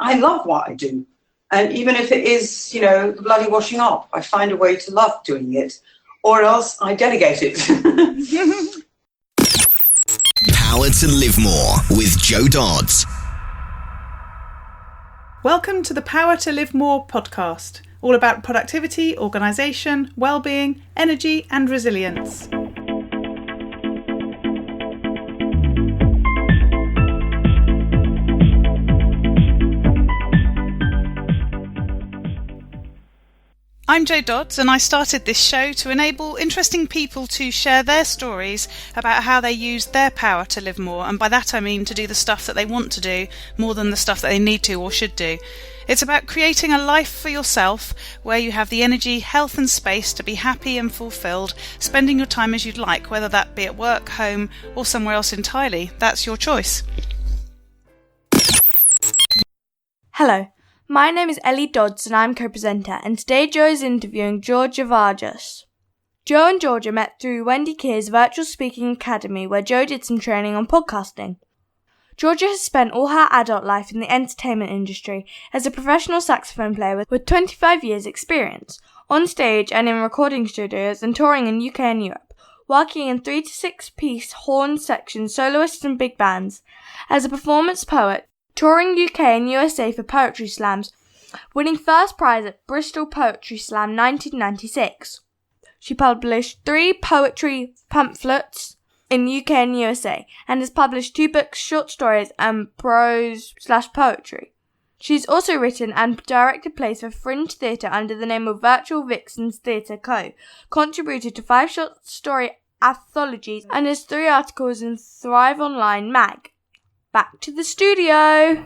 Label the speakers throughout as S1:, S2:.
S1: I love what I do. And even if it is, the bloody washing up, I find a way to love doing it, or else I delegate it.
S2: Power to Live More with Joe Dodds.
S3: Welcome to the Power to Live More podcast, all about productivity, organisation, well-being, energy and resilience. I'm Jo Dodds, and I started this show to enable interesting people to share their stories about how they use their power to live more, and by that I mean to do the stuff that they want to do more than the stuff that they need to or should do. It's about creating a life for yourself where you have the energy, health and space to be happy and fulfilled, spending your time as you'd like, whether that be at work, home or somewhere else entirely. That's your choice.
S4: Hello. My name is Ellie Dodds and I'm co-presenter, and today Jo is interviewing Georgia Varjas. Jo and Georgia met through Wendy Keir's Virtual Speaking Academy, where Jo did some training on podcasting. Georgia has spent all her adult life in the entertainment industry as a professional saxophone player with 25 years experience, on stage and in recording studios and touring in UK and Europe, working in 3 to 6 piece horn sections, soloists and big bands, as a performance poet, touring UK and USA for poetry slams, winning first prize at Bristol Poetry Slam 1996. She published 3 poetry pamphlets in UK and USA and has published 2 books, short stories and prose/poetry. She's also written and directed plays for Fringe Theatre under the name of Virtual Vixens Theatre Co., contributed to 5 short story anthologies and has 3 articles in Thrive Online mag. Back to the studio.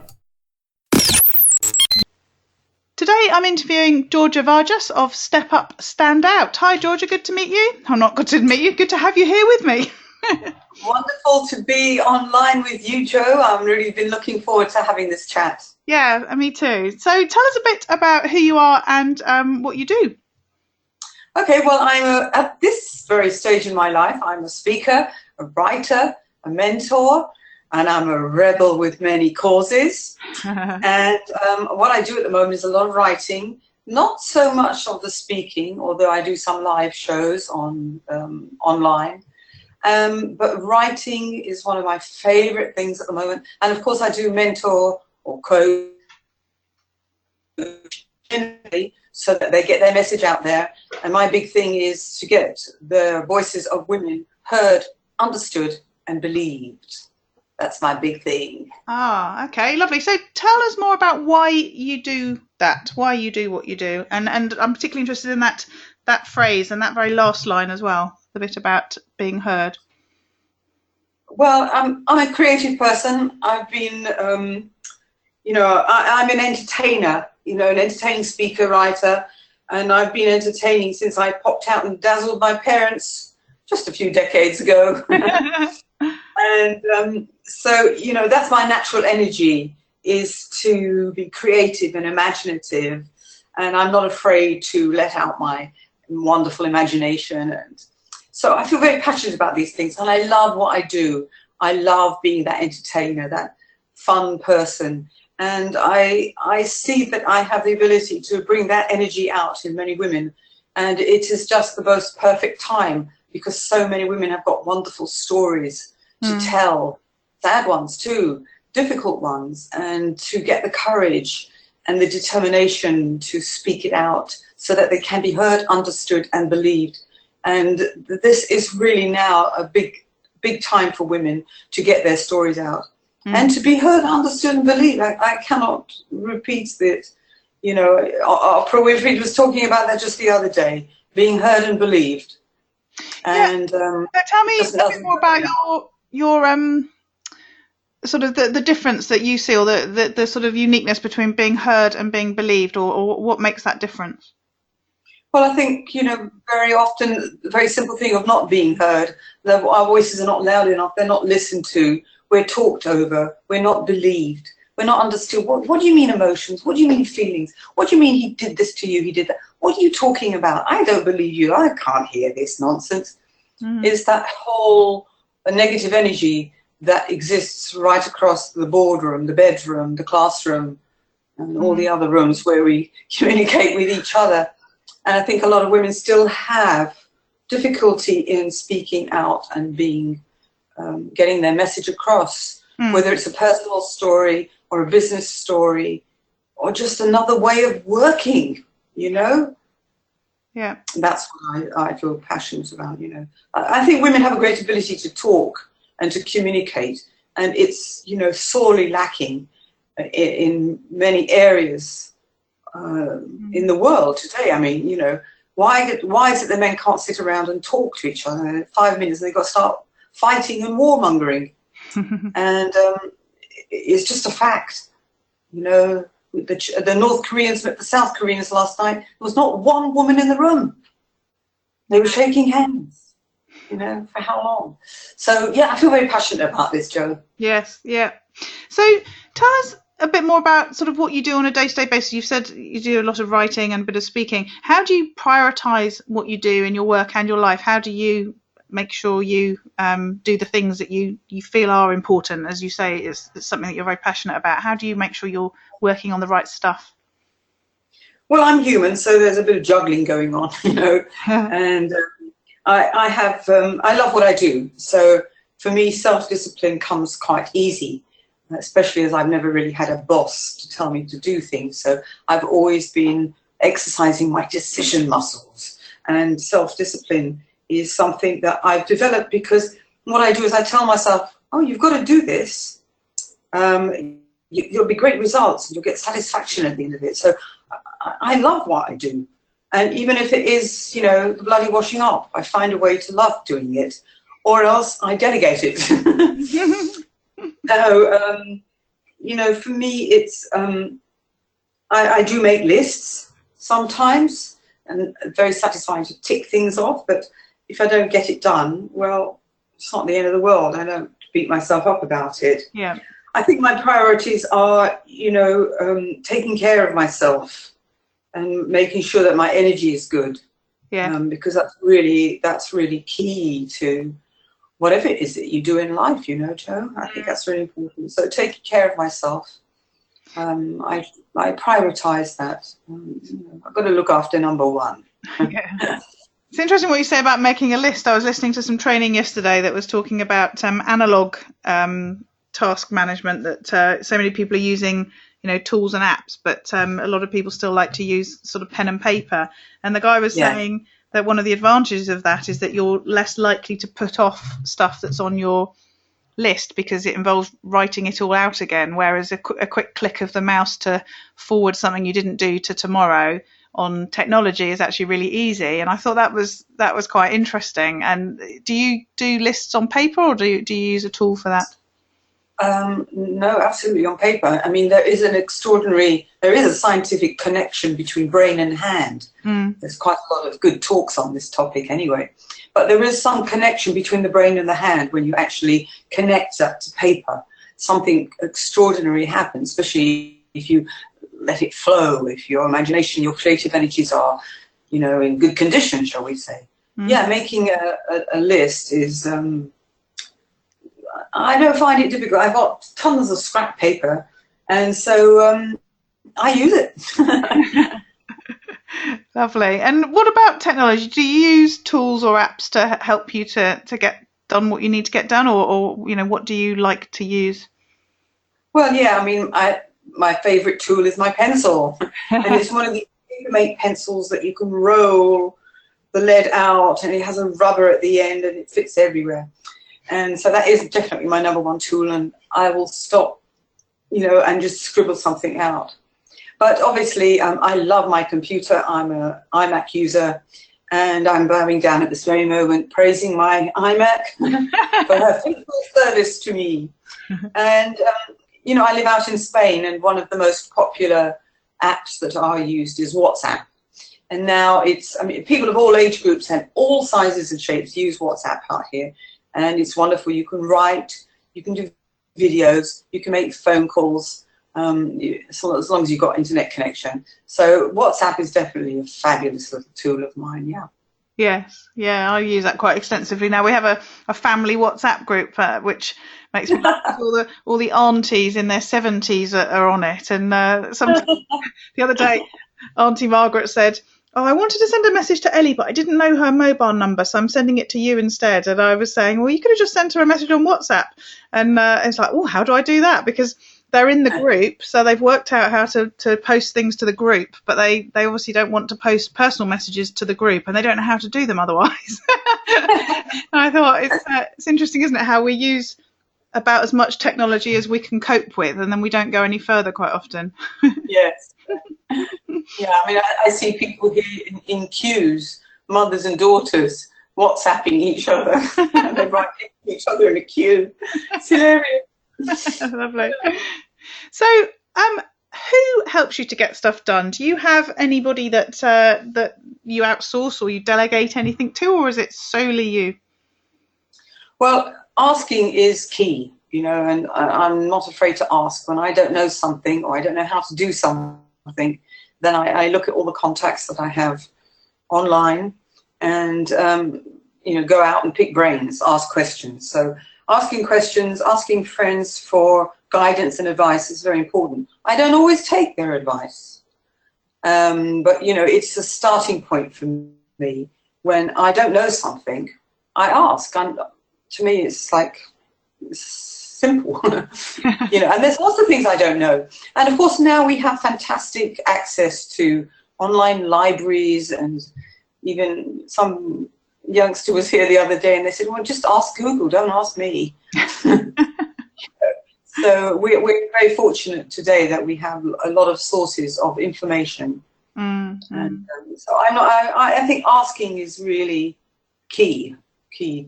S3: Today I'm interviewing Georgia Varjas of Step Up, Stand Out. Hi Georgia, good to meet you. Oh, not good to meet you, good to have you here with me.
S1: Wonderful to be online with you, Jo. I've really been looking forward to having this chat.
S3: Yeah, me too. So tell us a bit about who you are and what you do.
S1: Okay, well, at this very stage in my life, I'm a speaker, a writer, a mentor, and I'm a rebel with many causes. And what I do at the moment is a lot of writing, not so much of the speaking, although I do some live shows on online. But writing is one of my favorite things at the moment. And of course, I do mentor or coach so that they get their message out there. And my big thing is to get the voices of women heard, understood, and believed. That's my big thing.
S3: Ah, okay, lovely. So tell us more about why you do that, why you do what you do. And I'm particularly interested in that phrase and that very last line as well, the bit about being heard.
S1: Well, I'm a creative person. I've been, I'm an entertainer, an entertaining speaker, writer, and I've been entertaining since I popped out and dazzled my parents just a few decades ago. And so, that's my natural energy, is to be creative and imaginative. And I'm not afraid to let out my wonderful imagination. And so I feel very passionate about these things. And I love what I do. I love being that entertainer, that fun person. And I see that I have the ability to bring that energy out in many women. And it is just the most perfect time, because so many women have got wonderful stories to tell, sad ones too, difficult ones, and to get the courage and the determination to speak it out so that they can be heard, understood and believed. And this is really now a big time for women to get their stories out and to be heard, understood and believed. I cannot repeat it. Oprah Winfrey was talking about that just the other day, being heard and believed. And
S3: tell me a bit more about your sort of the difference that you see, or the sort of uniqueness between being heard and being believed, or what makes that difference?
S1: Well, I think, very often the very simple thing of not being heard, our voices are not loud enough, they're not listened to, we're talked over, we're not believed, we're not understood. What do you mean emotions? What do you mean feelings? What do you mean he did this to you, he did that? What are you talking about? I don't believe you, I can't hear this nonsense. It's that whole negative energy that exists right across the boardroom, the bedroom, the classroom, and all the other rooms where we communicate with each other. And I think a lot of women still have difficulty in speaking out and being getting their message across, whether it's a personal story or a business story or just another way of working, you know?
S3: Yeah.
S1: That's what I feel passionate about, you know. I think women have a great ability to talk and to communicate, and it's, you know, sorely lacking in many areas in the world today. I mean, you know, why is it that men can't sit around and talk to each other? In 5 minutes they've got to start fighting and warmongering. And it's just a fact, you know. The North Koreans met the South Koreans last night. There was not one woman in the room. They were shaking hands, you know, for how long? So, yeah, I feel very passionate about this, Jo.
S3: Yes, yeah. So tell us a bit more about sort of what you do on a day-to-day basis. You've said you do a lot of writing and a bit of speaking. How do you prioritise what you do in your work and your life? How do you make sure you do the things that you feel are important? As you say, it's something that you're very passionate about. How do you make sure you're working on the right stuff?
S1: Well, I'm human, so there's a bit of juggling going on, you know. And I love what I do. So for me, self-discipline comes quite easy, especially as I've never really had a boss to tell me to do things. So I've always been exercising my decision muscles, and self-discipline is something that I've developed because what I do is I tell myself, oh, you've got to do this. You'll be great results and you'll get satisfaction at the end of it. So I love what I do. And even if it is, you know, the bloody washing up, I find a way to love doing it, or else I delegate it. So, you know, for me, it's, I do make lists sometimes, and very satisfying to tick things off, but if I don't get it done, well, it's not the end of the world. I don't beat myself up about it.
S3: Yeah.
S1: I think my priorities are, you know, taking care of myself and making sure that my energy is good.
S3: Yeah.
S1: Because that's really key to whatever it is that you do in life, you know, Jo. I think that's really important. So taking care of myself, I prioritise that. You know, I've got to look after number one.
S3: Yeah. It's interesting what you say about making a list. I was listening to some training yesterday that was talking about analog task management, that so many people are using, you know, tools and apps, but a lot of people still like to use sort of pen and paper. And the guy was saying that one of the advantages of that is that you're less likely to put off stuff that's on your list because it involves writing it all out again, whereas a quick click of the mouse to forward something you didn't do to tomorrow on technology is actually really easy. And I thought that was quite interesting. And do you do lists on paper, or do you use a tool for that?
S1: No, absolutely on paper. I mean, there is a scientific connection between brain and hand. There's quite a lot of good talks on this topic anyway. But there is some connection between the brain and the hand when you actually connect that to paper. Something extraordinary happens, especially if you let it flow, if your imagination, your creative energies are, you know, in good condition, shall we say. Yeah, making a list is, I don't find it difficult. I've got tons of scrap paper, and so I use it.
S3: Lovely. And what about technology? Do you use tools or apps to help you to get done what you need to get done, or you know, what do you like to use? Well,
S1: yeah, I mean, my favourite tool is my pencil, and it's one of the make pencils that you can roll the lead out, and it has a rubber at the end, and it fits everywhere. And so that is definitely my number one tool, and I will stop, you know, and just scribble something out. But obviously, I love my computer. I'm an iMac user, and I'm bowing down at this very moment, praising my iMac for her faithful service to me. And, you know, I live out in Spain, and one of the most popular apps that are used is WhatsApp. And now people of all age groups and all sizes and shapes use WhatsApp out here. And it's wonderful. You can write, you can do videos, you can make phone calls, as long as you've got internet connection. So WhatsApp is definitely a fabulous little tool of mine, yeah.
S3: Yes, yeah, I use that quite extensively now. We have a family WhatsApp group, which makes me laugh. All the aunties in their 70s are on it. And sometimes the other day, Auntie Margaret said, "Oh, I wanted to send a message to Ellie, but I didn't know her mobile number, so I'm sending it to you instead." And I was saying, "Well, you could have just sent her a message on WhatsApp." And it's like, "Oh, how do I do that?" Because they're in the group, so they've worked out how to post things to the group, but they obviously don't want to post personal messages to the group, and they don't know how to do them otherwise. And I thought it's interesting, isn't it, how we use about as much technology as we can cope with, and then we don't go any further quite often.
S1: Yes. Yeah, I mean, I see people here in queues, mothers and daughters, WhatsApping each other. And they write each other in a queue. It's hilarious.
S3: Lovely. So, who helps you to get stuff done? Do you have anybody that you outsource or you delegate anything to, or is it solely you?
S1: Well, asking is key, and I'm not afraid to ask. When I don't know something or I don't know how to do something, then I look at all the contacts that I have online and, go out and pick brains, ask questions. So asking questions, asking friends for guidance and advice is very important. I don't always take their advice, but, it's a starting point for me. When I don't know something, I ask. To me, it's like simple, and there's lots of things I don't know. And of course, now we have fantastic access to online libraries, and even some youngster was here the other day and they said, well, just ask Google, don't ask me. So we're very fortunate today that we have a lot of sources of information.
S3: Mm-hmm.
S1: And so I think asking is really key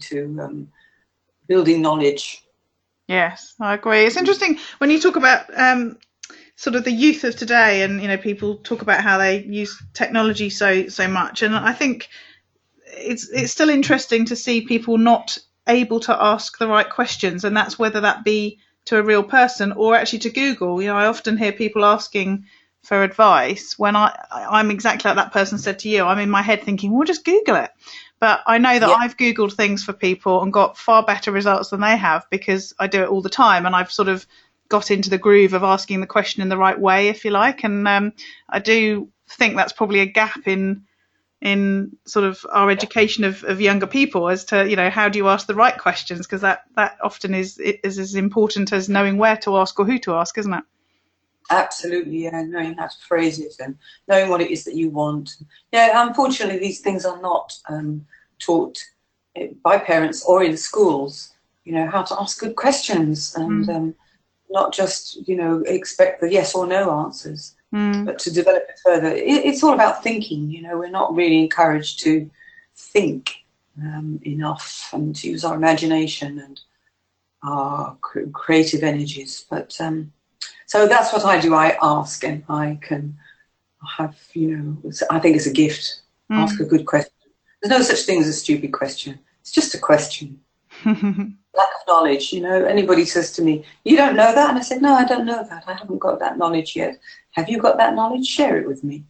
S1: to building knowledge.
S3: Yes, I agree. It's interesting when you talk about sort of the youth of today, and people talk about how they use technology so much, and I think it's still interesting to see people not able to ask the right questions, and that's whether that be to a real person or actually to Google. I often hear people asking for advice when I'm exactly like that person said to you. I'm in my head thinking, well, just Google it. But I know that I've Googled things for people and got far better results than they have, because I do it all the time, and I've sort of got into the groove of asking the question in the right way, if you like. And I do think that's probably a gap in sort of our education of younger people as to, how do you ask the right questions? Because that often is as important as knowing where to ask or who to ask, isn't it?
S1: Absolutely, yeah, knowing how to phrase it and knowing what it is that you want. Yeah, unfortunately, these things are not taught by parents or in schools, how to ask good questions and not just, expect the yes or no answers, but to develop it further. It's all about thinking, we're not really encouraged to think enough and to use our imagination and our creative energies. But so that's what I do. I ask, and I can have, I think it's a gift. Ask a good question. There's no such thing as a stupid question. It's just a question. Lack of knowledge, Anybody says to me, you don't know that? And I said, no, I don't know that. I haven't got that knowledge yet. Have you got that knowledge? Share it with me.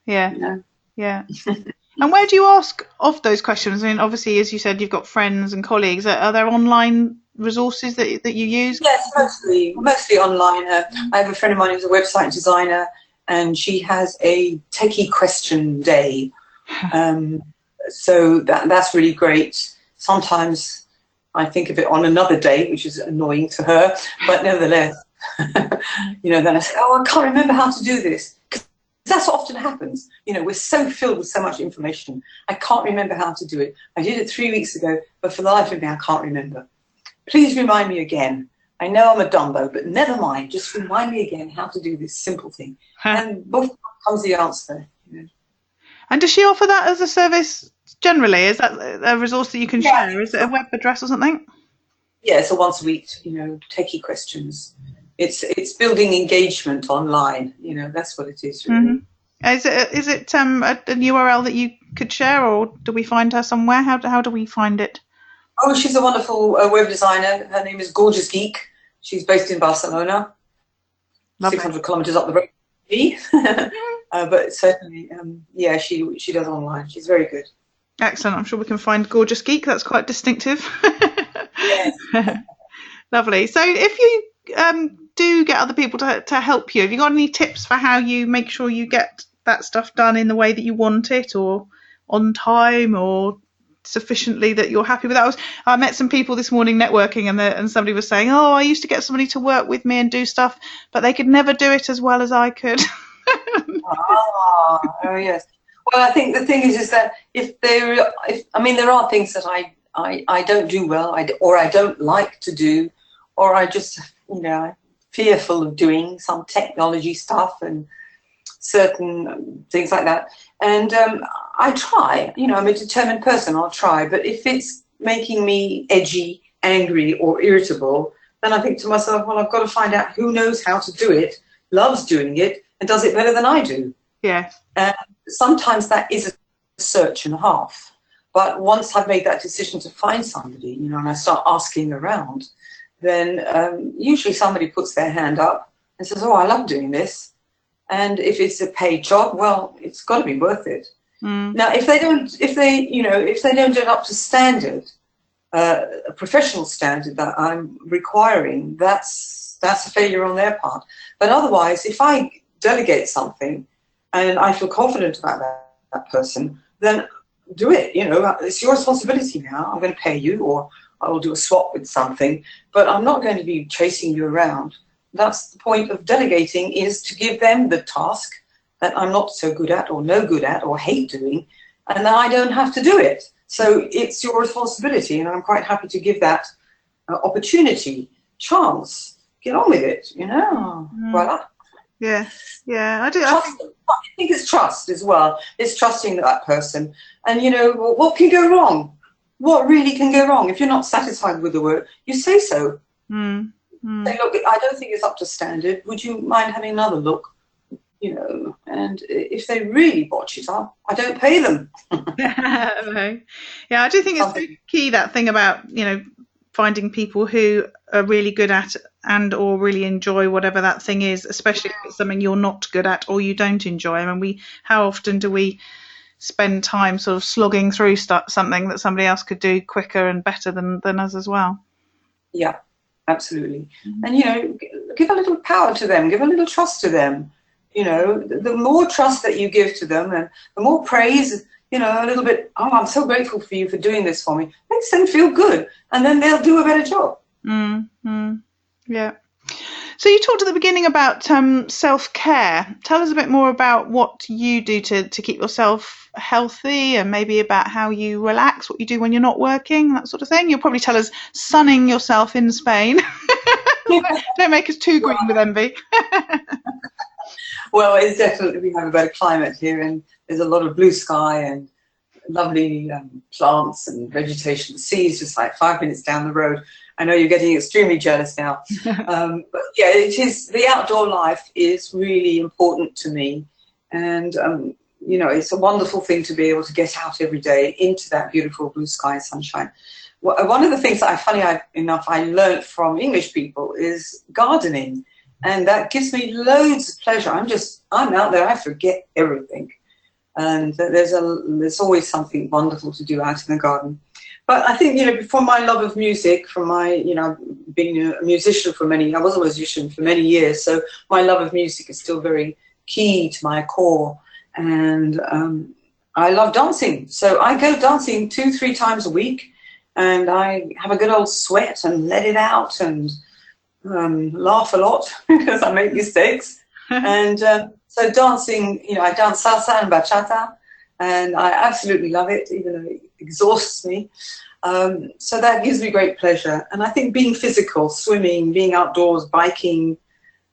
S3: Yeah. Yeah. And where do you ask of those questions? I mean, obviously, as you said, you've got friends and colleagues. Are there online resources that you use?
S1: Yes, mostly online. I have a friend of mine who's a website designer, and she has a techie question day. So that's really great. Sometimes I think of it on another day, which is annoying to her, but nevertheless, then I say, oh, I can't remember how to do this. Because that's what often happens. We're so filled with so much information. I can't remember how to do it. I did it 3 weeks ago, but for the life of me, I can't remember. Please remind me again. I know I'm a Dumbo, but never mind. Just remind me again how to do this simple thing. And both comes the answer.
S3: And does she offer that as a service generally? Is that a resource that you can share? Is it a web address or something? Yeah, it's a once a week, techie questions. It's building engagement online. That's what it is, really. Mm-hmm. Is it a URL that you could share, or do we find her somewhere? How do we find it?
S1: Oh, she's a wonderful web designer. Her name is Gorgeous Geek. She's based in Barcelona, 600 kilometers up the road from me. But certainly, she does online. She's very good.
S3: Excellent. I'm sure we can find Gorgeous Geek. That's quite distinctive.
S1: Yes.
S3: Lovely. So if you do get other people to help you, have you got any tips for how you make sure you get that stuff done in the way that you want it, or on time, or sufficiently that you're happy with that? I met some people this morning networking, and somebody was saying, oh, I used to get somebody to work with me and do stuff, but they could never do it as well as I could.
S1: Oh yes. Well, I think the thing is that there are things that I don't do well, or I don't like to do, or I just, fearful of doing some technology stuff and certain things like that. And I try, I'm a determined person, I'll try. But if it's making me edgy, angry, or irritable, then I think to myself, well, I've got to find out who knows how to do it, loves doing it, and does it better than I do.
S3: Yeah.
S1: Sometimes that is a search and a half. But once I've made that decision to find somebody, and I start asking around, then usually somebody puts their hand up and says, oh, I love doing this. And if it's a paid job, well, it's got to be worth it. Now, if they don't do it up to standard, a professional standard that I'm requiring, that's a failure on their part. But otherwise, if I delegate something and I feel confident about that person, then do it. It's your responsibility now. I'm going to pay you, or I will do a swap with something, but I'm not going to be chasing you around. That's the point of delegating, is to give them the task that I'm not so good at, or no good at, or hate doing, and then I don't have to do it. So it's your responsibility, and I'm quite happy to give that opportunity, chance. Get on with it, Voila.
S3: Yeah, I do.
S1: I think it's trust as well. It's trusting that person. And, what can go wrong? What really can go wrong? If you're not satisfied with the work, you say so. Say, look, I don't think it's up to standard. Would you mind having another look? And if they really botch it up, I don't pay them.
S3: Yeah, I do think it's very key, that thing about, finding people who are really good at and or really enjoy whatever that thing is, especially if it's something you're not good at or you don't enjoy. I mean, how often do we spend time sort of slogging through something that somebody else could do quicker and better than us as well? Yeah, absolutely. And, give a little power to them, give a little trust to them. The more trust that you give to them, and the more praise, a little bit, oh, I'm so grateful for you for doing this for me, makes them feel good, and then they'll do a better job. Yeah. So you talked at the beginning about self-care. Tell us a bit more about what you do to keep yourself healthy, and maybe about how you relax, what you do when you're not working, that sort of thing. You'll probably tell us sunning yourself in Spain. Don't make us too green with envy.
S1: Well, it's definitely, we have a better climate here, and there's a lot of blue sky and lovely plants and vegetation. The sea is just like 5 minutes down the road. I know you're getting extremely jealous now. But yeah, the outdoor life is really important to me. And, it's a wonderful thing to be able to get out every day into that beautiful blue sky and sunshine. One of the things that I learned from English people is gardening. And that gives me loads of pleasure. I'm out there, I forget everything. And there's always something wonderful to do out in the garden. But I think, from my love of music, from my, being a musician I was a musician for many years. So my love of music is still very key to my core. And I love dancing. So I go dancing 2-3 times a week. And I have a good old sweat and let it out, and laugh a lot because I make mistakes. And so dancing, I dance salsa and bachata, and I absolutely love it, even though it exhausts me. So that gives me great pleasure. And I think being physical, swimming, being outdoors, biking,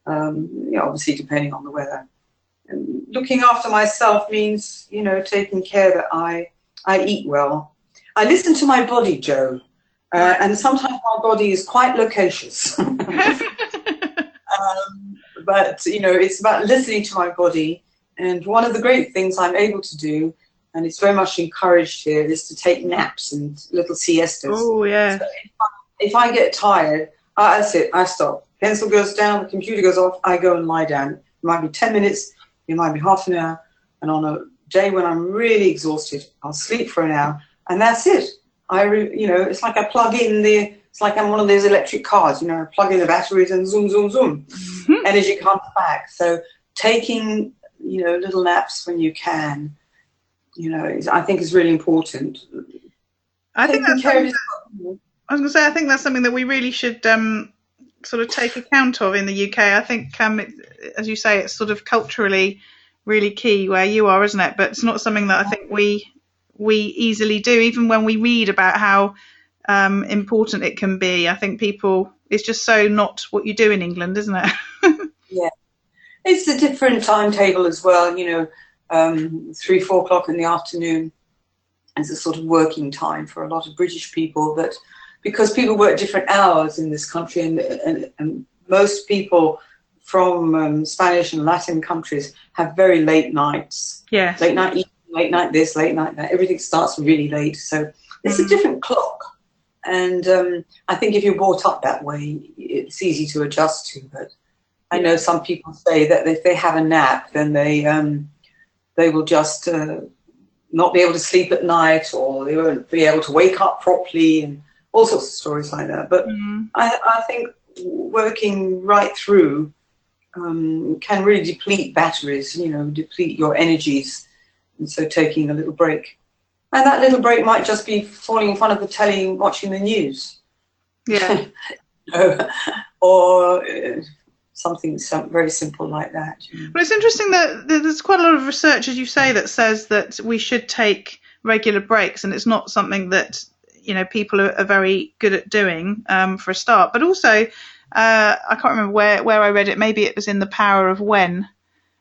S1: obviously depending on the weather, and looking after myself means, taking care that I eat well. I listen to my body, Joe. And sometimes my body is quite loquacious. But, it's about listening to my body. And one of the great things I'm able to do, and it's very much encouraged here, is to take naps and little siestas.
S3: Oh, yeah.
S1: So if I get tired, that's it, I stop. Pencil goes down, the computer goes off, I go and lie down. It might be 10 minutes, it might be half an hour. And on a day when I'm really exhausted, I'll sleep for an hour, and that's it. It's like I plug in it's like I'm one of those electric cars, I plug in the batteries and zoom, zoom, zoom. Mm-hmm. Energy comes back. So taking, little naps when you can, I think is really important.
S3: I think that's I was going to say, I think that's something that we really should sort of take account of in the UK. I think, as you say, it's sort of culturally really key where you are, isn't it? But it's not something that I think we easily do, even when we read about how important it can be. I think it's just so not what you do in England, isn't it?
S1: Yeah. It's a different timetable as well, 3-4 o'clock in the afternoon is a sort of working time for a lot of British people, but because people work different hours in this country, and most people from Spanish and Latin countries have very late nights.
S3: Yes.
S1: Late night eating, late night this, late night that. Everything starts really late. So it's a different clock. And I think if you're brought up that way, it's easy to adjust to. But I know some people say that if they have a nap, then they will just not be able to sleep at night, or they won't be able to wake up properly, and all sorts of stories like that. But I think working right through can really deplete batteries, deplete your energies. And so taking a little break. And that little break might just be falling in front of the telly and watching the news.
S3: Yeah.
S1: Or something very simple like that.
S3: Well, it's interesting that there's quite a lot of research, as you say, that says that we should take regular breaks, and it's not something that people are very good at doing for a start. But also, I can't remember where I read it. Maybe it was in The Power of When.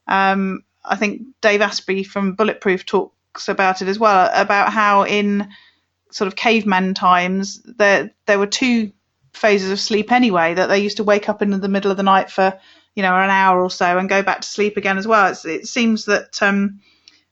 S3: I think Dave Asprey from Bulletproof talks about it as well, about how in sort of caveman times there were 2 phases of sleep anyway, that they used to wake up in the middle of the night for an hour or so and go back to sleep again as well. It seems that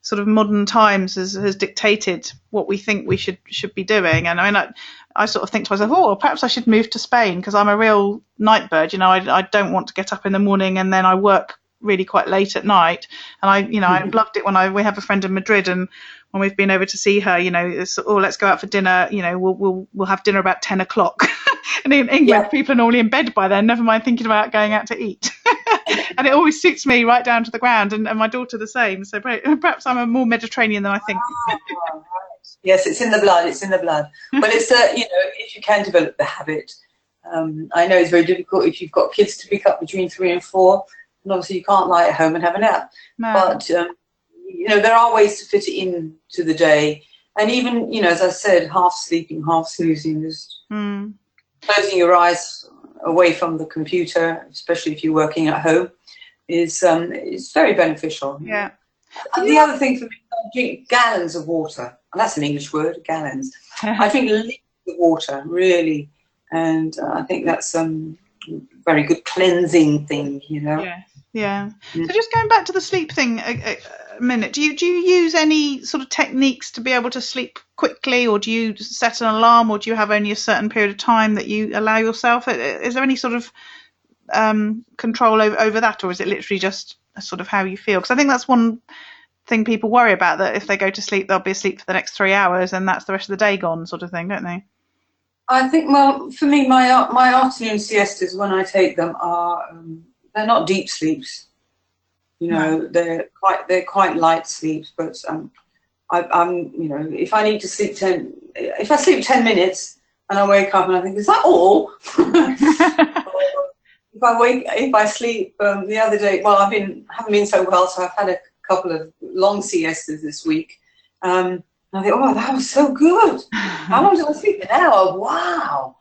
S3: sort of modern times has dictated what we think we should be doing. And I mean, I sort of think to myself, well, perhaps I should move to Spain, because I'm a real night bird. I don't want to get up in the morning and then I work really quite late at night. And I loved it when we have a friend in Madrid, and when we've been over to see her, it's, let's go out for dinner. We'll have dinner about 10 o'clock. And in England, people are normally in bed by then, never mind thinking about going out to eat. And it always suits me right down to the ground, and my daughter the same. So perhaps I'm a more Mediterranean than I think.
S1: Right. Yes, it's in the blood. But it's if you can develop the habit. I know it's very difficult if you've got kids to pick up between 3 and 4, and obviously you can't lie at home and have a nap. No. But there are ways to fit it into the day, and even as I said, half sleeping, half snoozing, just closing your eyes away from the computer, especially if you're working at home, is very beneficial.
S3: Yeah.
S1: And the other thing for me, I drink gallons of water. And that's an English word, gallons. I drink liters of water, really, and I think that's a very good cleansing thing,
S3: Yeah. So just going back to the sleep thing a minute, do you use any sort of techniques to be able to sleep quickly, or do you set an alarm, or do you have only a certain period of time that you allow yourself? Is there any sort of control over that, or is it literally just sort of how you feel? Because I think that's one thing people worry about, that if they go to sleep, they'll be asleep for the next 3 hours, and that's the rest of the day gone, sort of thing, don't they?
S1: I think, well, for me, my afternoon siestas, when I take them, are they're not deep sleeps. They're quite light sleeps. But I'm if I need to sleep if I sleep 10 minutes and I wake up and I think, is that all? If I sleep the other day, well, haven't been so well, so I've had a couple of long siestas this week. And I think, oh, that was so good. How long did I sleep? An hour. Wow.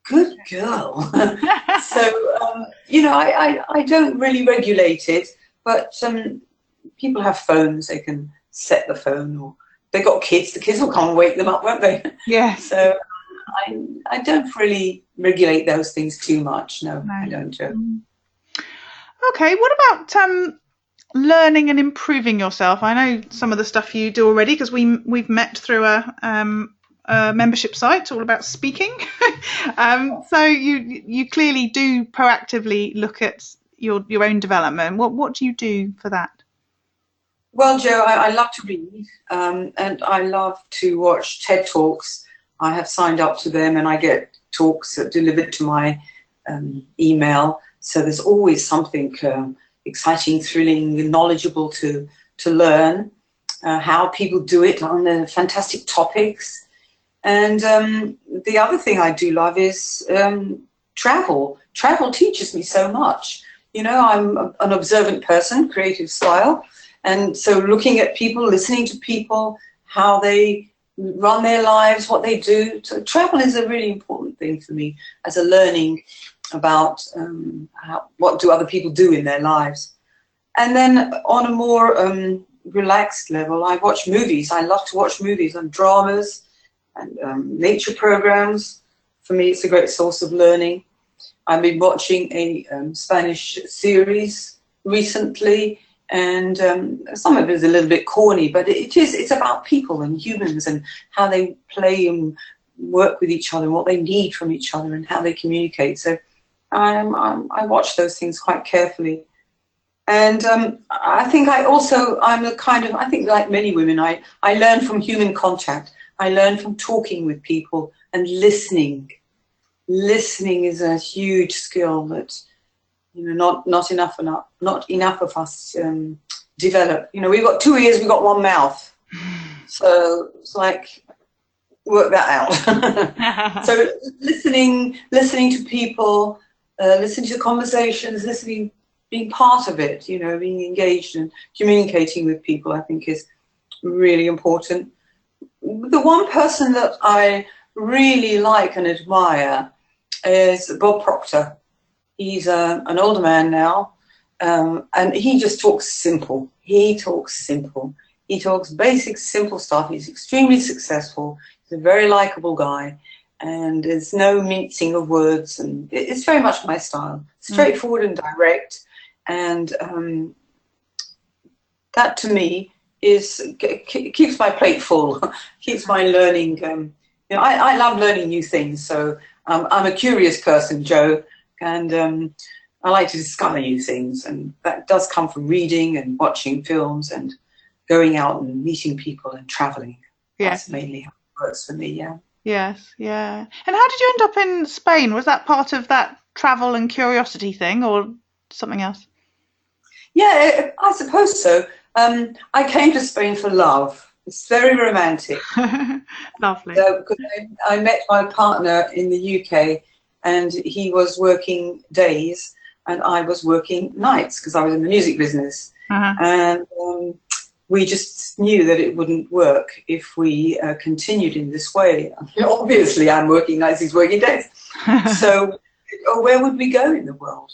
S1: Good girl. So, I don't really regulate it, but people have phones. They can set the phone, or they've got kids. The kids will come and wake them up, won't they?
S3: Yeah.
S1: So I don't really regulate those things too much. No. I don't.
S3: Okay. What about learning and improving yourself? I know some of the stuff you do already, because we've met through a membership site all about speaking. So you clearly do proactively look at your own development. What do you do for that?
S1: Well, Joe, I love to read, and I love to watch TED Talks. I have signed up to them, and I get talks delivered to my email. So there's always something exciting, thrilling, knowledgeable to learn. How people do it on the fantastic topics. And the other thing I do love is travel. Travel teaches me so much. You know, I'm an observant person, creative style. And so looking at people, listening to people, how they run their lives, what they do. So travel is a really important thing for me as a learning about what do other people do in their lives. And then on a more relaxed level, I watch movies. I love to watch movies and dramas and nature programs. For me, it's a great source of learning. I've been watching a Spanish series recently, and some of it is a little bit corny, but it's about people and humans and how they play and work with each other and what they need from each other and how they communicate. So I watch those things quite carefully. And I think I think like many women, I learn from human contact. I learn from talking with people and listening. Listening is a huge skill that, you know, not enough of us develop. You know, we've got 2 ears, we've got one mouth. So it's like, work that out. So listening to people, listening to conversations, being part of it, you know, being engaged and communicating with people, I think is really important. The one person that I really like and admire is Bob Proctor. He's an older man now, and he just talks simple. He talks simple. He talks basic, simple stuff. He's extremely successful. He's a very likable guy, and there's no mincing of words, and it's very much my style. Straightforward and direct, and that to me keeps my plate full, keeps my learning. You know, I love learning new things, so I'm a curious person, Joe, and I like to discover new things, and that does come from reading and watching films and going out and meeting people and traveling.
S3: Yes.
S1: That's mainly how it works for me, yeah.
S3: Yes, yeah. And how did you end up in Spain? Was that part of that travel and curiosity thing or something else?
S1: Yeah, I suppose so. I came to Spain for love. It's very romantic.
S3: Lovely.
S1: So, I met my partner in the UK, and he was working days and I was working nights because I was in the music business. And we just knew that it wouldn't work if we continued in this way. Obviously, I'm working nights, he's working days. So where would we go in the world?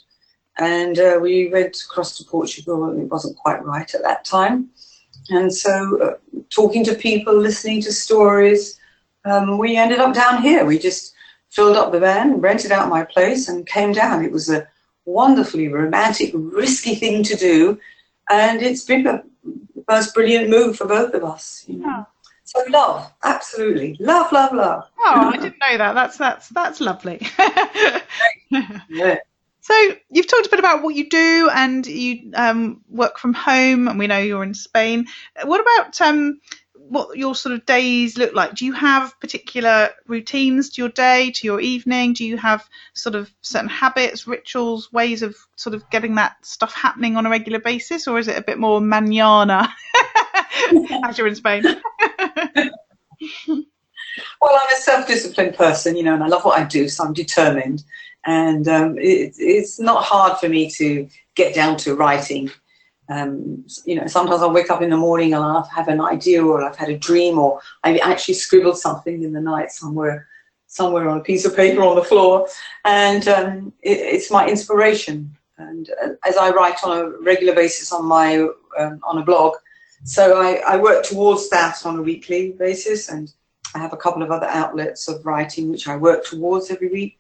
S1: And we went across to Portugal, and it wasn't quite right at that time. And so talking to people, listening to stories, we ended up down here. We just filled up the van, rented out my place, and came down. It was a wonderfully romantic, risky thing to do. And it's been the most brilliant move for both of us. You know? So love, absolutely. Love, love, love.
S3: Oh, I didn't know that. That's lovely.
S1: Yeah.
S3: So you've talked a bit about what you do, and you work from home, and we know you're in Spain. What about what your sort of days look like? Do you have particular routines to your day, to your evening? Do you have sort of certain habits, rituals, ways of sort of getting that stuff happening on a regular basis, or is it a bit more mañana as you're in Spain?
S1: Well, I'm a self-disciplined person, you know, and I love what I do, so I'm determined. And it's not hard for me to get down to writing. You know, sometimes I'll wake up in the morning and I'll have an idea, or I've had a dream, or I actually scribbled something in the night somewhere on a piece of paper on the floor. And it's my inspiration. And as I write on a regular basis on my on a blog, so I work towards that on a weekly basis, and I have a couple of other outlets of writing which I work towards every week.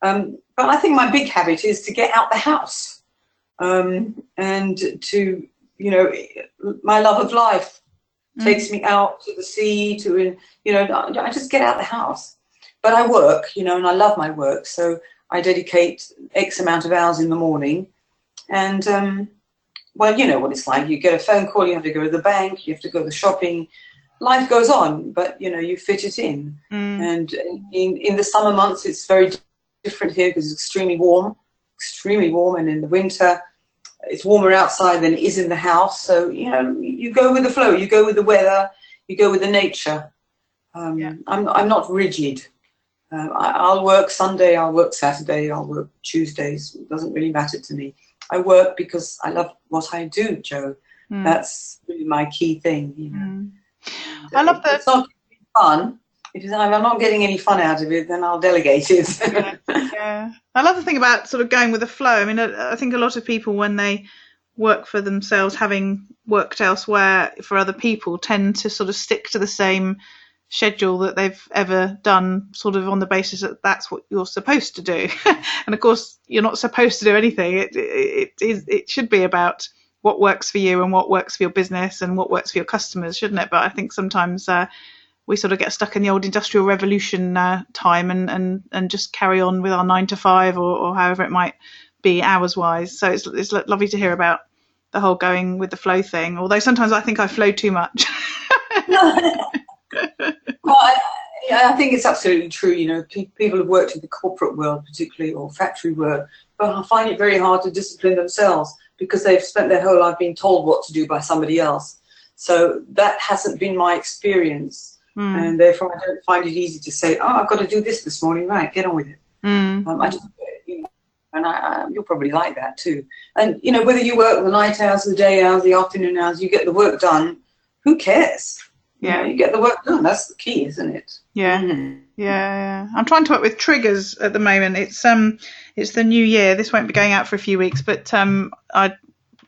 S1: But I think my big habit is to get out the house, and to, you know, my love of life takes me out to the sea, to, you know, I just get out the house. But I work, you know, and I love my work, so I dedicate X amount of hours in the morning, and well, you know what it's like. You get a phone call, you have to go to the bank, you have to go to the shopping. Life goes on, but, you know, you fit it in. And in the summer months, it's very different here because it's extremely warm. And in the winter, it's warmer outside than it is in the house. So, you know, you go with the flow, you go with the weather, you go with the nature. I'm not rigid. I'll work Sunday, I'll work Saturday, I'll work Tuesdays. It doesn't really matter to me. I work because I love what I do, Joe. That's really my key thing, you know.
S3: I love that.
S1: It's not fun. If I'm not getting any fun out of it, then I'll delegate it.
S3: Yeah. I love the thing about sort of going with the flow. I mean, I think a lot of people, when they work for themselves, having worked elsewhere for other people, tend to sort of stick to the same schedule that they've ever done, sort of on the basis that that's what you're supposed to do. And of course, you're not supposed to do anything. It should be about what works for you and what works for your business and what works for your customers, shouldn't it? But I think sometimes we sort of get stuck in the old industrial revolution time and just carry on with our 9 to 5 or however it might be hours wise. So it's lovely to hear about the whole going with the flow thing, although sometimes I think I flow too much.
S1: Well, I think it's absolutely true. You know, people have worked in the corporate world particularly, or factory work, but I find it very hard to discipline themselves because they've spent their whole life being told what to do by somebody else. So that hasn't been my experience. And therefore I don't find it easy to say, oh, I've got to do this morning, right, get on with it. I just, you know, and you're probably like that too. And, you know, whether you work the night hours, the day hours, the afternoon hours, you get the work done, who cares?
S3: Yeah.
S1: You know, you get the work done, that's the key, isn't it?
S3: Yeah. Yeah. I'm trying to work with triggers at the moment. It's the new year. This won't be going out for a few weeks, but I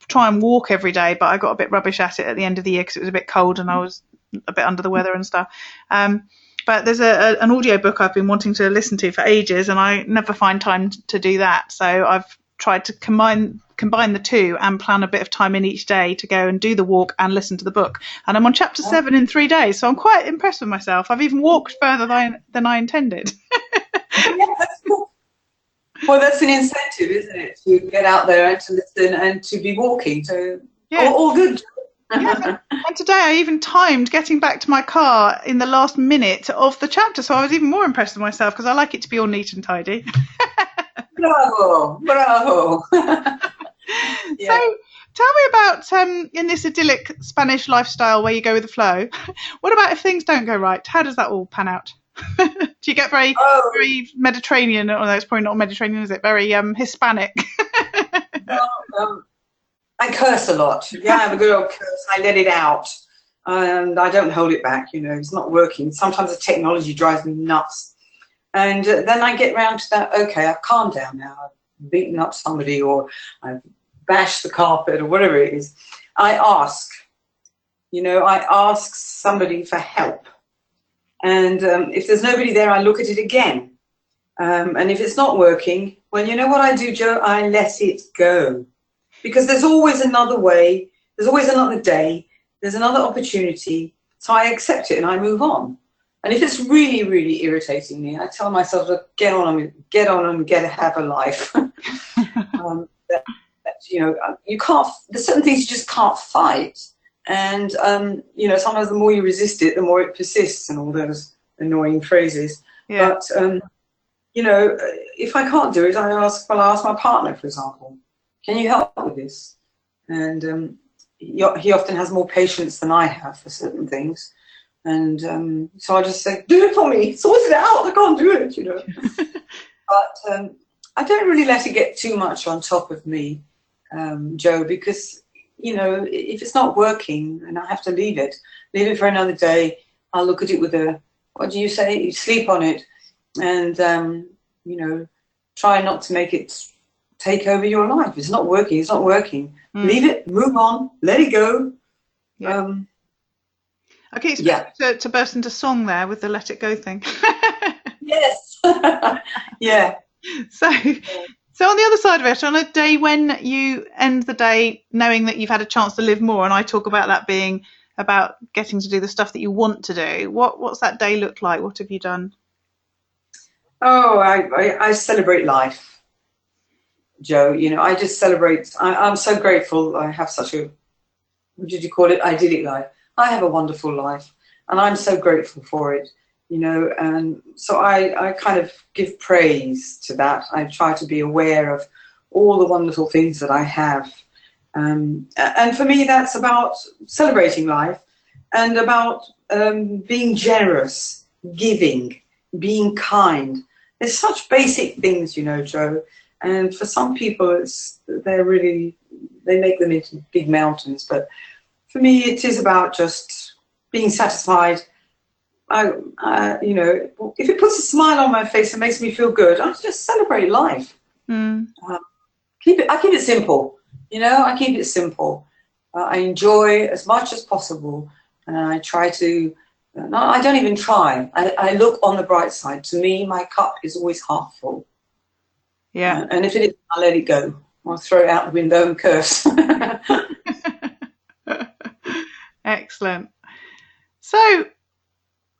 S3: try and walk every day, but I got a bit rubbish at it at the end of the year because it was a bit cold and I was a bit under the weather and stuff. But there's an audio book I've been wanting to listen to for ages and I never find time to do that. So I've tried to combine the two and plan a bit of time in each day to go and do the walk and listen to the book. And I'm on chapter 7 in 3 days, so I'm quite impressed with myself. I've even walked further than I intended.
S1: Yeah, that's cool. Well, that's an incentive, isn't it, to get out there and to listen and to be walking. So all good.
S3: Yeah, and today I even timed getting back to my car in the last minute of the chapter, so I was even more impressed with myself because I like it to be all neat and tidy.
S1: Bravo.
S3: So tell me about in this idyllic Spanish lifestyle where you go with the flow, what about if things don't go right? How does that all pan out? Do you get very Mediterranean? Although it's probably not Mediterranean, is it? Very Hispanic.
S1: I curse a lot. Yeah, I have a good old curse. I let it out. And I don't hold it back, you know. It's not working. Sometimes the technology drives me nuts. And then I get round to that, okay, I've calmed down now. I've beaten up somebody or I've bashed the carpet or whatever it is. I ask somebody for help. And if there's nobody there, I look at it again. And if it's not working, well, you know what I do, Joe? I let it go. Because there's always another way, there's always another day, there's another opportunity. So I accept it and I move on. And if it's really, really irritating me, I tell myself to get on and have a life. You know, you can't, there's certain things you just can't fight. And, you know, sometimes the more you resist it, the more it persists and all those annoying phrases. Yeah. But, you know, if I can't do it, I ask my partner, for example. Can you help with this? And he often has more patience than I have for certain things. And so I just say, do it for me, sort it out, I can't do it, you know. But I don't really let it get too much on top of me, Joe, because, you know, if it's not working and I have to leave it for another day, I'll look at it with what do you say? You sleep on it and, you know, try not to make it take over your life. It's not working. Leave it, move on, let it go.
S3: Yeah. Okay, to burst into song there with the let it go thing.
S1: Yes. Yeah.
S3: So on the other side of it, on a day when you end the day knowing that you've had a chance to live more, and I talk about that being about getting to do the stuff that you want to do, what's that day look like? What have you done?
S1: Oh, I celebrate life. Joe. You know, I just celebrate. I'm so grateful. I have such a, what did you call it, idyllic life. I have a wonderful life, and I'm so grateful for it. You know, and so I kind of give praise to that. I try to be aware of all the wonderful things that I have. And for me, that's about celebrating life and about being generous, giving, being kind. There's such basic things, you know, Joe. And for some people, they make them into big mountains. But for me, it is about just being satisfied. You know, if it puts a smile on my face and makes me feel good, I just celebrate life. I keep it simple. You know, I keep it simple. I enjoy as much as possible, and I try to. No, I don't even try. I look on the bright side. To me, my cup is always half full.
S3: Yeah.
S1: And if it is, I'll let it go. I'll throw it out the window and curse.
S3: Excellent. So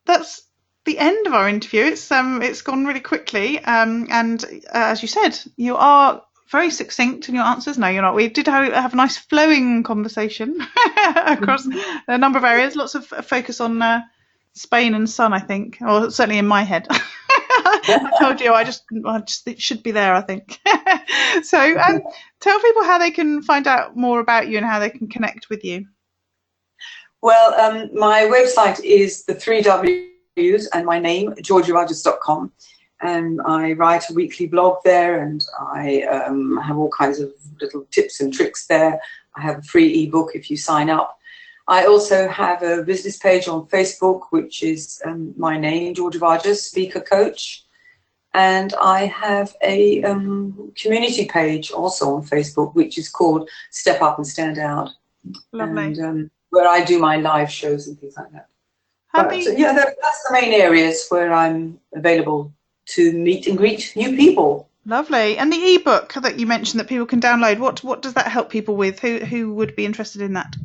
S3: that's the end of our interview. It's gone really quickly. And as you said, you are very succinct in your answers. No, you're not. We did have a nice flowing conversation across a number of areas. Lots of focus on Spain and sun, I think, or certainly in my head. I told you I just it should be there, I think. So tell people how they can find out more about you and how they can connect with you.
S1: Well, my website is the 3 W's and my name, georgiavarjas.com. And I write a weekly blog there, and I have all kinds of little tips and tricks there. I have a free ebook if you sign up. I also have a business page on Facebook, which is my name, Georgia Varjas, speaker coach. And I have a community page also on Facebook, which is called Step Up and Stand Out.
S3: Lovely.
S1: And where I do my live shows and things like that. Yeah, that's the main areas where I'm available to meet and greet new people.
S3: Lovely. And the ebook that you mentioned that people can download, what does that help people with? Who would be interested in that?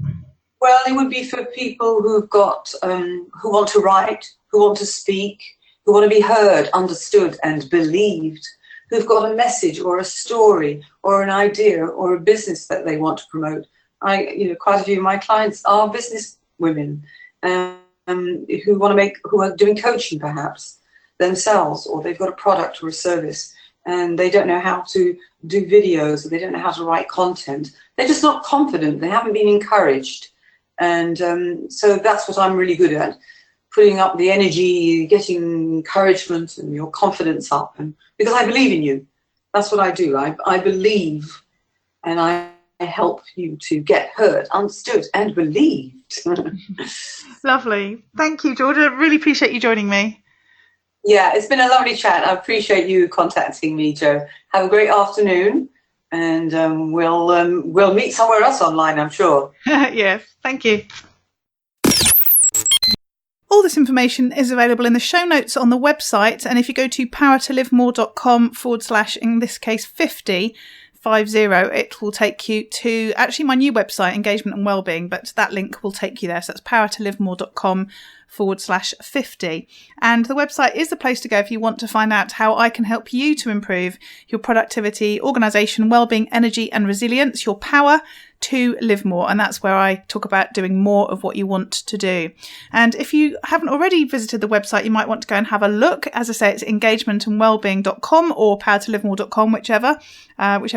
S1: Well, it would be for people who've got who want to write, who want to speak, who want to be heard, understood, and believed, who've got a message or a story or an idea or a business that they want to promote. Quite a few of my clients are business women who are doing coaching perhaps themselves, or they've got a product or a service and they don't know how to do videos, or they don't know how to write content. They're just not confident. They haven't been encouraged. And so that's what I'm really good at, putting up the energy, getting encouragement and your confidence up. And because I believe in you, that's what I do. I believe, and I help you to get heard, understood, and believed.
S3: Lovely. Thank you, Georgia. Really appreciate you joining me.
S1: Yeah, it's been a lovely chat. I appreciate you contacting me, Joe. Have a great afternoon, and we'll meet somewhere else online, I'm sure.
S3: Yes, thank you. All this information is available in the show notes on the website, and if you go to powertolivemore.com/ in this case 50, it will take you to actually my new website, Engagement and Wellbeing, but that link will take you there. So that's powertolivemore.com/50. And the website is the place to go if you want to find out how I can help you to improve your productivity, organisation, wellbeing, energy and resilience, your power to live more. And that's where I talk about doing more of what you want to do. And if you haven't already visited the website, you might want to go and have a look. As I say, it's engagementandwellbeing.com or powertolivemore.com, whichever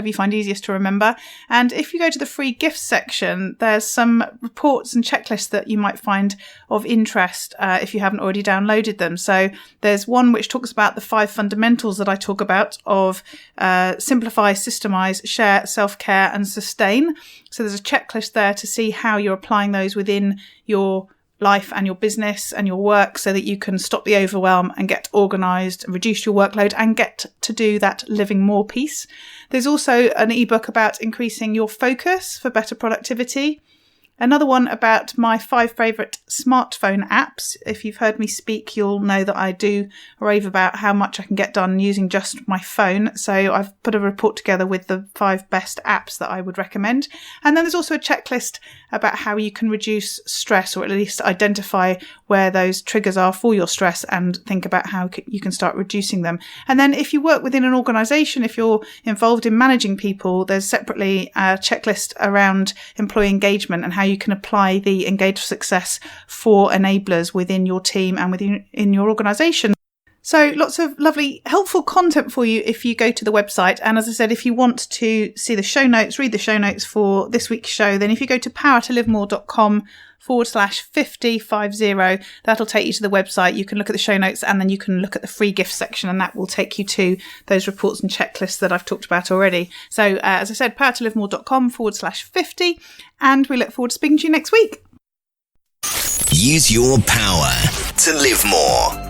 S3: you find easiest to remember. And if you go to the free gifts section, there's some reports and checklists that you might find of interest if you haven't already downloaded them. So there's one which talks about the 5 fundamentals that I talk about of simplify, systemize, share, self-care and sustain. So there's a checklist there to see how you're applying those within your life and your business and your work so that you can stop the overwhelm and get organised, reduce your workload and get to do that living more piece. There's also an ebook about increasing your focus for better productivity. Another one about my 5 favourite smartphone apps. If you've heard me speak, you'll know that I do rave about how much I can get done using just my phone. So I've put a report together with the 5 best apps that I would recommend. And then there's also a checklist about how you can reduce stress, or at least identify where those triggers are for your stress and think about how you can start reducing them. And then if you work within an organisation, if you're involved in managing people, there's separately a checklist around employee engagement and how you can apply the Engage for Success 4 enablers within your team and within your organisation. So lots of lovely, helpful content for you if you go to the website. And as I said, if you want to see the show notes, read the show notes for this week's show, then if you go to powertolivemore.com/50, that'll take you to the website. You can look at the show notes and then you can look at the free gift section, and that will take you to those reports and checklists that I've talked about already. So as I said, powertolivemore.com/50, and we look forward to speaking to you next week.
S2: Use your power to live more.